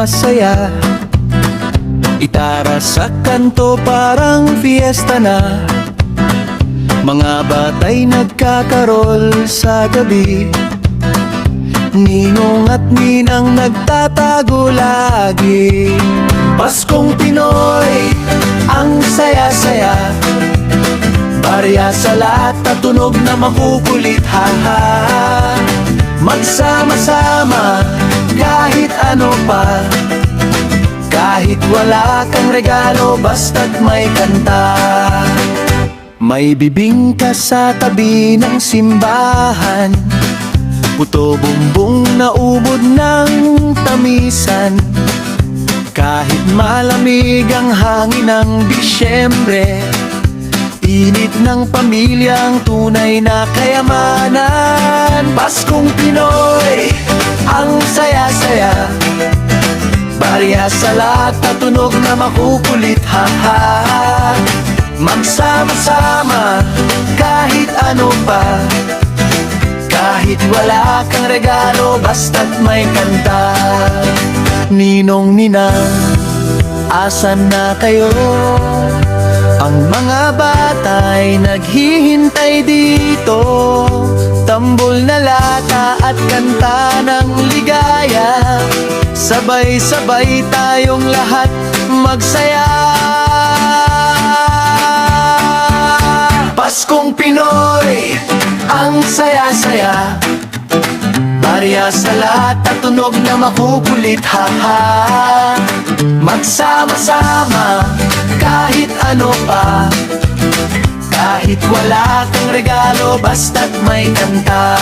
masaya. Itara sa kanto parang fiesta na. Mga batay nagkakarol sa gabi. Ninong at ninang nagtatago lagi. Paskong Pinoy, ang saya-saya. Barya sa lahat at tunog na makukulit, ha-ha. Magsama-sama kahit ano pa. Kahit wala kang regalo, basta't may kanta. May bibingka sa tabi ng simbahan. Puto bumbong na ubod ng tamisan. Kahit malamig ang hangin ng Disyembre, init ng pamilyang tunay na kayamanan. Paskong Pinoy, ang saya-saya. Barya sa lahat at tunog na makukulit, ha-ha. Magsama-sama kahit ano pa. Kahit wala kang regalo, basta't may kanta. Ninong ninang, asan na kayo? Ang mga batay naghihintay dito. Tambol na lata at kanta ng ligaya. Sabay-sabay tayong lahat magsaya. Paskong Pinoy, ang saya-saya. Barya sa lahat at tunog na makukulit, ha-ha. Magsama-sama kahit ano pa. Kahit wala kang regalo, basta't may kanta.